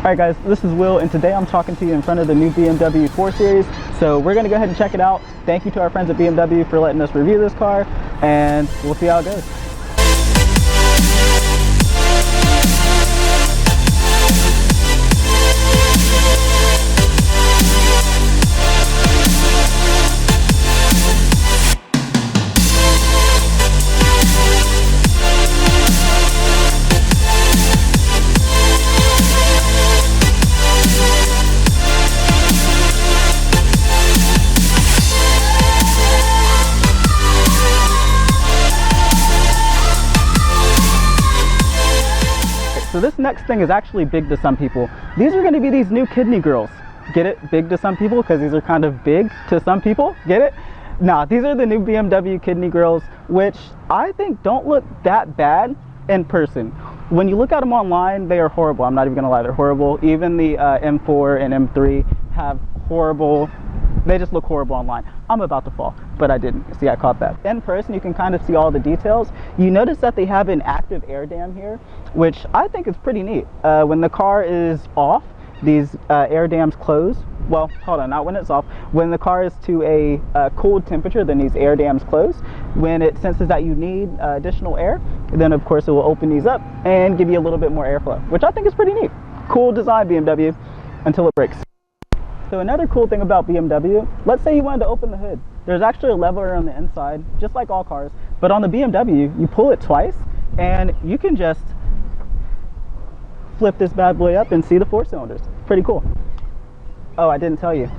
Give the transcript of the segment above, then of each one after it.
Alright guys, this is Will, and today I'm talking to you in front of the new BMW 4 Series. So we're going to go ahead and check it out. Thank you to our friends at BMW for letting us review this car, and we'll see how it goes. So this next thing is actually big to some people. These are going to be these new kidney grills. Get it? Big to some people because these are kind of big to some people. Get it? Nah, these are the new BMW kidney grills, which I think don't look that bad in person. When you look at them online, they are horrible. I'm not even going to lie, they're horrible. Even the M4 and M3 have horrible, they just look horrible online. I'm about to fall, but I didn't. See, I caught that. In person, you can kind of see all the details. You notice that they have an active air dam here, which I think is pretty neat. When the car is off, these air dams close. Well, hold on, not when it's off. When the car is to a cooled temperature, then these air dams close. When it senses that you need additional air, then of course it will open these up and give you a little bit more airflow, which I think is pretty neat. Cool design, BMW, until it breaks. So another cool thing about BMW, let's say you wanted to open the hood. There's actually a lever on the inside, just like all cars. But on the BMW, you pull it twice, and you can just flip this bad boy up and see the 4 cylinders. Pretty cool. Oh, I didn't tell you.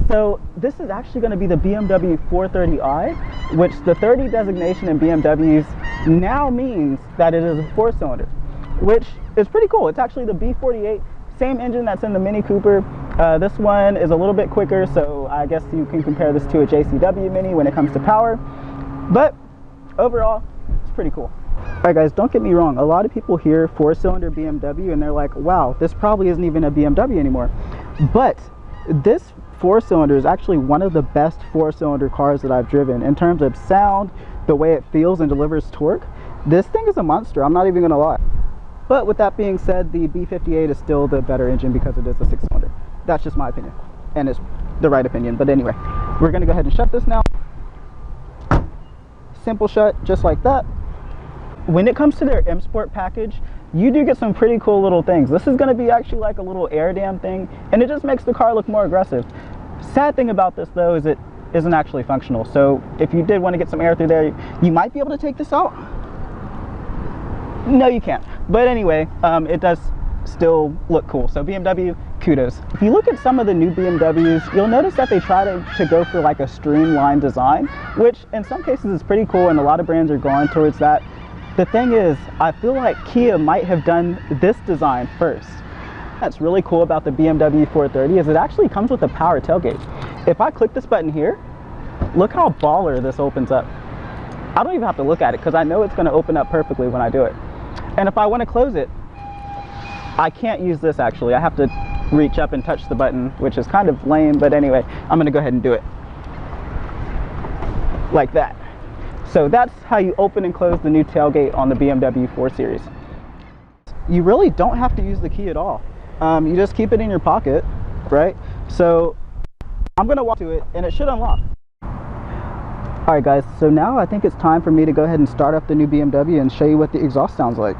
So this is actually going to be the BMW 430i, which the 30 designation in BMWs now means that it is a 4-cylinder, which is pretty cool. It's actually the B48, same engine that's in the Mini Cooper. This one is a little bit quicker, so I guess you can compare this to a JCW Mini when it comes to power. But overall, it's pretty cool. Alright guys, don't get me wrong. A lot of people hear 4-cylinder BMW and they're like, wow, this probably isn't even a BMW anymore. But this 4-cylinder is actually one of the best 4-cylinder cars that I've driven. In terms of sound, the way it feels and delivers torque, this thing is a monster. I'm not even going to lie. But with that being said, the B58 is still the better engine because it is a 6-cylinder. That's just my opinion, and it's the right opinion. But anyway, we're going to go ahead and shut this now. Simple shut, just like that. When it comes to their M Sport package, you do get some pretty cool little things. This is going to be actually like a little air dam thing, and it just makes the car look more aggressive. Sad thing about this though is it isn't actually functional. So if you did want to get some air through there, you might be able to take this out. No, you can't. But anyway, it does still look cool. So BMW, kudos. If you look at some of the new BMWs, you'll notice that they try to go for like a streamlined design, which in some cases is pretty cool, and a lot of brands are going towards that. The thing is, I feel like Kia might have done this design first. That's really cool about the BMW 430 is it actually comes with a power tailgate. If I click this button here, look how baller this opens up. I don't even have to look at it because I know it's going to open up perfectly when I do it. And if I want to close it, I can't use this actually. I have to reach up and touch the button, which is kind of lame, but anyway, I'm going to go ahead and do it. Like that. So that's how you open and close the new tailgate on the BMW 4 Series. You really don't have to use the key at all. You just keep it in your pocket, right? So I'm going to walk to it and it should unlock. Alright guys, so now I think it's time for me to go ahead and start up the new BMW and show you what the exhaust sounds like.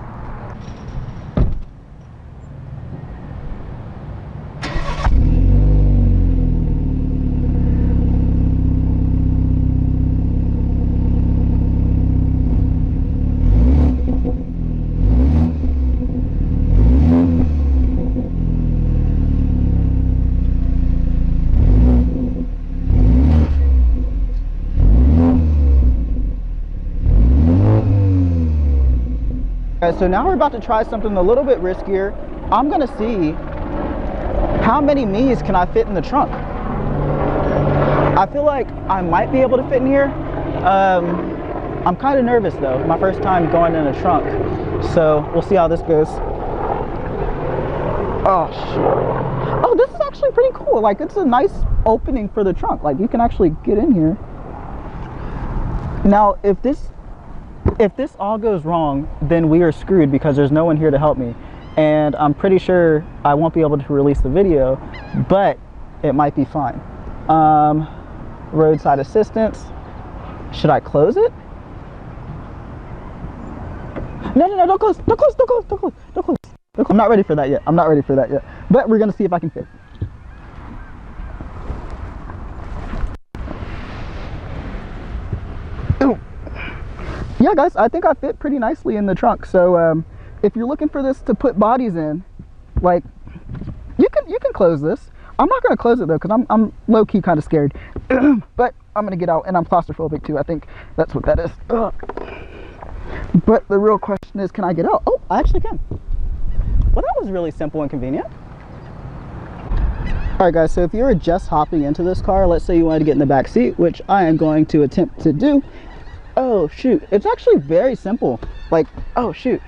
So now we're about to try something a little bit riskier. I'm gonna see how many me's can I fit in the trunk. I feel like I might be able to fit in here. I'm kind of nervous though, my first time going in a trunk. So we'll see how this goes. Oh, shit. Oh, this is actually pretty cool. Like, it's a nice opening for the trunk. Like, you can actually get in here. Now, if this all goes wrong, then we are screwed because there's no one here to help me. and I'm pretty sure I won't be able to release the video, but it might be fine. Roadside assistance. Should I close it? No, don't close, don't close, don't close, don't close, don't close. I'm not ready for that yet. I'm not ready for that yet. But we're gonna see if I can fit. Ooh. Yeah, guys, I think I fit pretty nicely in the trunk. So if you're looking for this to put bodies in, like, you can close this. I'm not gonna close it though, because I'm low-key kind of scared. But I'm gonna get out, and I'm claustrophobic too. I think that's what that is. But the real question is, can I get out? Oh, I actually can. Well, that was really simple and convenient. All right, guys, so if you were just hopping into this car, let's say you wanted to get in the back seat, which I am going to attempt to do. Oh shoot, it's actually very simple. Like, oh shoot,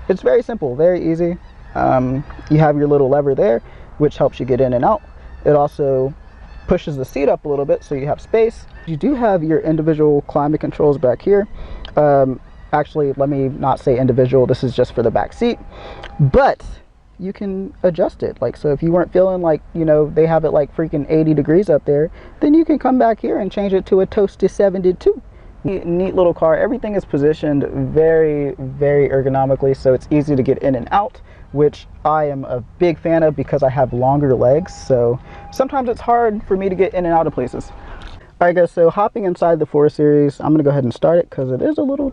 it's very simple, very easy. You have your little lever there, which helps you get in and out. It also pushes the seat up a little bit so you have space. You do have your individual climate controls back here. Actually, let me not say individual, this is just for the back seat, but you can adjust it. Like, so if you weren't feeling like, you know, they have it like freaking 80 degrees up there, then you can come back here and change it to a toasty 72. Neat little car. Everything is positioned very, very ergonomically, so it's easy to get in and out, which I am a big fan of because I have longer legs, so sometimes it's hard for me to get in and out of places. All right, guys, so hopping inside the 4 Series, I'm gonna go ahead and start it because it is a little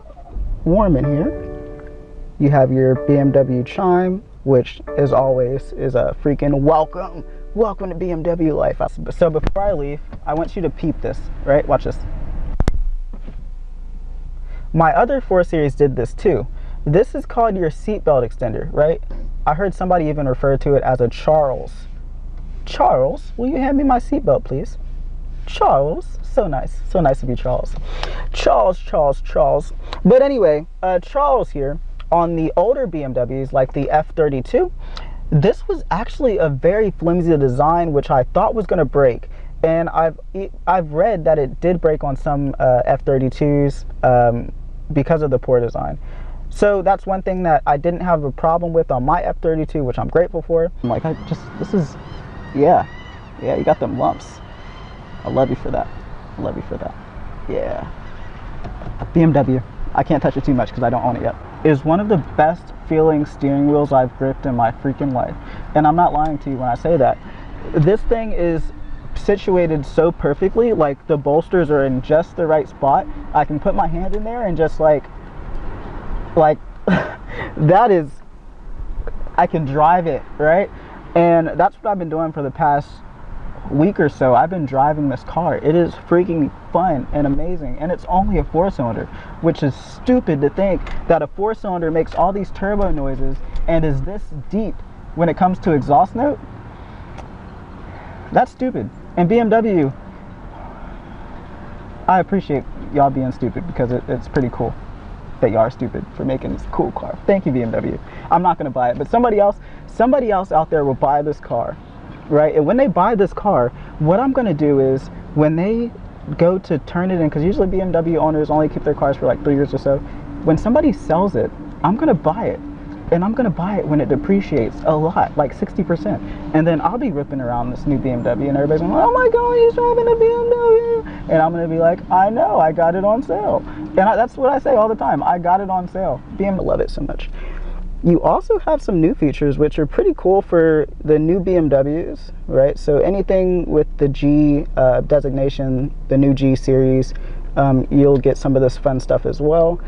warm in here. You have your BMW chime, which as always is a freaking welcome to BMW life. So before I leave, I want you to peep this, right? Watch this. My other 4 Series did this too. This is called your seatbelt extender, right? I heard somebody even refer to it as a Charles. Charles, will you hand me my seatbelt, please? Charles, so nice of you, Charles. Charles. But anyway, Charles here, on the older BMWs like the F32, this was actually a very flimsy design, which I thought was going to break. And I've read that it did break on some F32s because of the poor design. So that's one thing that I didn't have a problem with on my F32, which I'm grateful for. I'm like, yeah, you got them lumps. I love you for that. Yeah. BMW, I can't touch it too much because I don't own it yet. It is one of the best feeling steering wheels I've gripped in my freaking life. And I'm not lying to you when I say that. This thing is situated so perfectly, like the bolsters are in just the right spot. I can put my hand in there and just like that is, I can drive it, right? And that's what I've been doing for the past week or so. I've been driving this car. It is freaking fun and amazing, and it's only a 4-cylinder, which is stupid to think that a 4-cylinder makes all these turbo noises and is this deep when it comes to exhaust note. That's stupid. And BMW, I appreciate y'all being stupid because it's pretty cool that y'all are stupid for making this cool car. Thank you, BMW. I'm not gonna buy it, but somebody else out there will buy this car, right? And when they buy this car, what I'm gonna do is when they go to turn it in, because usually BMW owners only keep their cars for like 3 years or so, when somebody sells it, I'm gonna buy it. And I'm gonna buy it when it depreciates a lot, like 60%. And then I'll be ripping around this new BMW and everybody's going, oh my God, he's driving a BMW. And I'm gonna be like, I know, I got it on sale. And that's what I say all the time, I got it on sale. BMW, love it so much. You also have some new features which are pretty cool for the new BMWs, right? So anything with the G designation, the new G series, you'll get some of this fun stuff as well.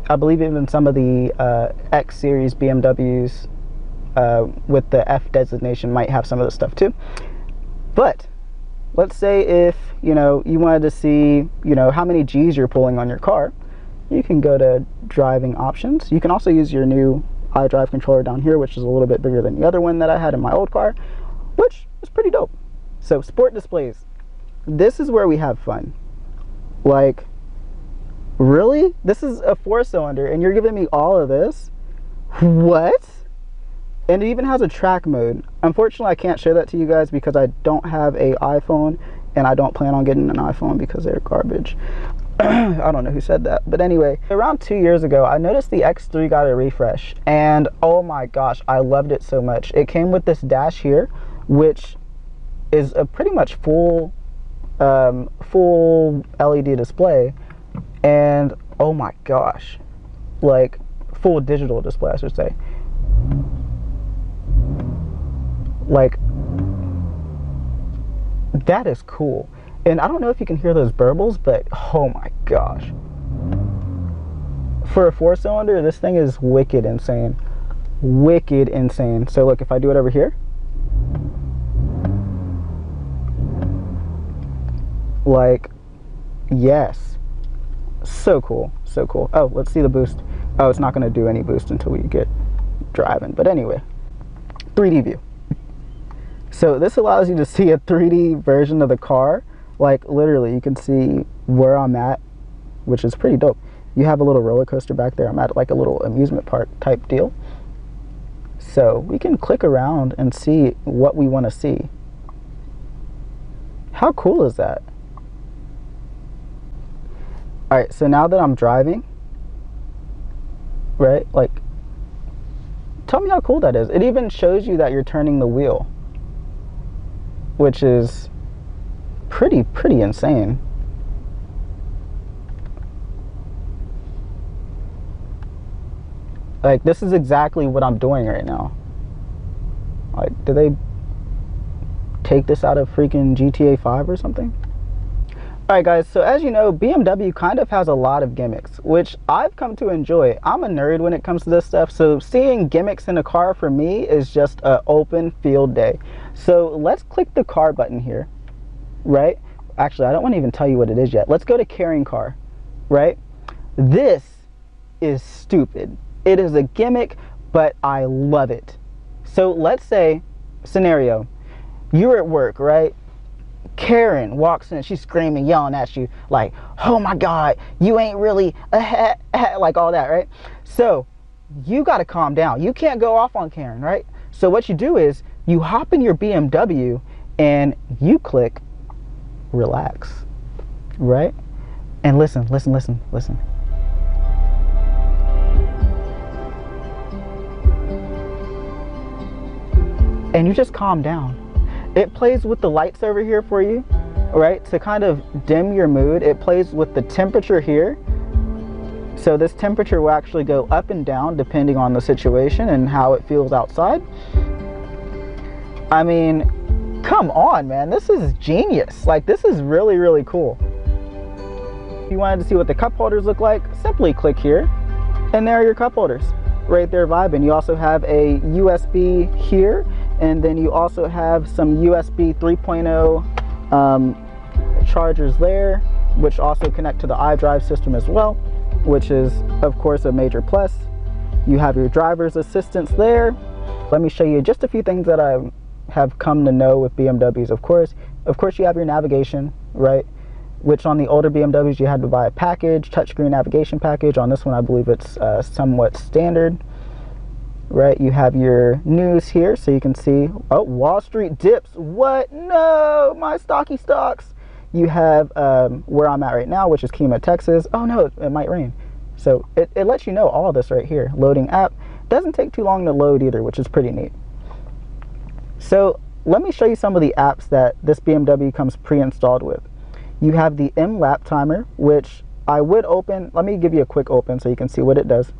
I believe even some of the X series BMWs with the F designation might have some of this stuff too. But let's say if you wanted to see how many G's you're pulling on your car, you can go to driving options. You can also use your new iDrive controller down here, which is a little bit bigger than the other one that I had in my old car, which is pretty dope. So sport displays, this is where we have fun. Like, really? This is a 4-cylinder and you're giving me all of this? What? And it even has a track mode. Unfortunately, I can't show that to you guys because I don't have an iPhone and I don't plan on getting an iPhone because they're garbage. I don't know who said that, but anyway, around 2 years ago, I noticed the X3 got a refresh, and oh my gosh, I loved it so much. It came with this dash here, which is a pretty much full LED display, and oh my gosh, like full digital display, I should say. Like, that is cool. And I don't know if you can hear those burbles, but oh my gosh. For a 4-cylinder, this thing is wicked insane. Wicked insane. So look, if I do it over here, like, yes. So cool, so cool. Oh, let's see the boost. Oh, it's not gonna do any boost until we get driving. But anyway, 3D view. So this allows you to see a 3D version of the car. Like, literally, you can see where I'm at, which is pretty dope. You have a little roller coaster back there. I'm at like a little amusement park type deal. So we can click around and see what we want to see. How cool is that? All right, so now that I'm driving, right, like, tell me how cool that is. It even shows you that you're turning the wheel, which is pretty insane. Like, this is exactly what I'm doing right now. Like, did they take this out of freaking GTA 5 or something? Alright guys, so as you know, BMW kind of has a lot of gimmicks, which I've come to enjoy. I'm a nerd when it comes to this stuff, so seeing gimmicks in a car for me is just an open field day. So let's click the car button here, right? Actually, I don't want to even tell you what it is yet. Let's go to carrying car, right? This is stupid. It is a gimmick, but I love it. So let's say, scenario, you're at work, right? Karen walks in, she's screaming, yelling at you like, oh my God, you ain't really like all that, right? So you got to calm down. You can't go off on Karen, right? So what you do is you hop in your BMW and you click relax, right? And listen. And you just calm down. It plays with the lights over here for you, right? To kind of dim your mood. It plays with the temperature here. So this temperature will actually go up and down depending on the situation and how it feels outside. I mean, come on, man. This is genius. Like, this is really cool. If you wanted to see what the cup holders look like, simply click here. And there are your cup holders right there vibing. You also have a USB here. And then you also have some USB 3.0 chargers there, which also connect to the iDrive system as well, which is, of course, a major plus. You have your driver's assistance there. Let me show you just a few things that I have come to know with BMWs, of course. Of course, you have your navigation, right? Which on the older BMWs, you had to buy a package, touchscreen navigation package. On this one, I believe it's somewhat standard. Right, you have your news here, so you can see, oh, Wall Street dips. What? No, my stocky stocks. You have where I'm at right now, which is Kima, Texas. Oh no, it might rain. So it lets you know all this right here. Loading app. Doesn't take too long to load either, which is pretty neat. So let me show you some of the apps that this BMW comes pre-installed with. You have the M lap timer, which I would open. Let me give you a quick open so you can see what it does.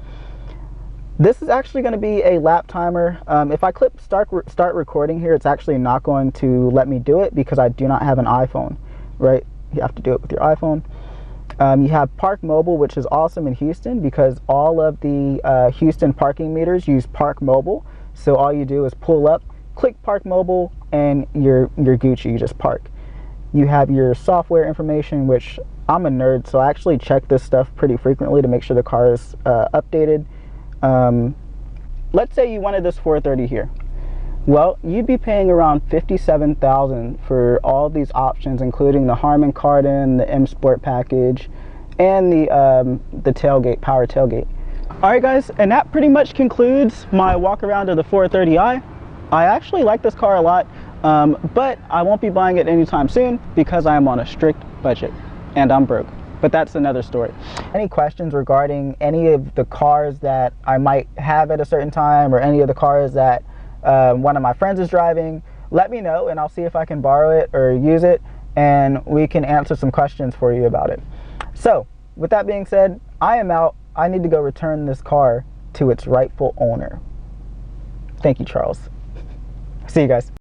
This is actually going to be a lap timer. If I click start recording here, it's actually not going to let me do it because I do not have an iPhone, right? You have to do it with your iPhone. You have Park Mobile, which is awesome in Houston because all of the Houston parking meters use Park Mobile. So all you do is pull up, click Park Mobile, and you're Gucci. You just park. You have your software information, which I'm a nerd, so I actually check this stuff pretty frequently to make sure the car is updated. Let's say you wanted this 430 here. Well, you'd be paying around $57,000 for all these options, including the Harmon Kardon, the M Sport package, and the tailgate, power tailgate. All right, guys, and that pretty much concludes my walk around of the 430i. I actually like this car a lot, but I won't be buying it anytime soon because I am on a strict budget and I'm broke. but that's another story. Any questions regarding any of the cars that I might have at a certain time, or any of the cars that one of my friends is driving, let me know and I'll see if I can borrow it or use it, and we can answer some questions for you about it. So with that being said, I am out. I need to go return this car to its rightful owner. Thank you, Charles. See you guys.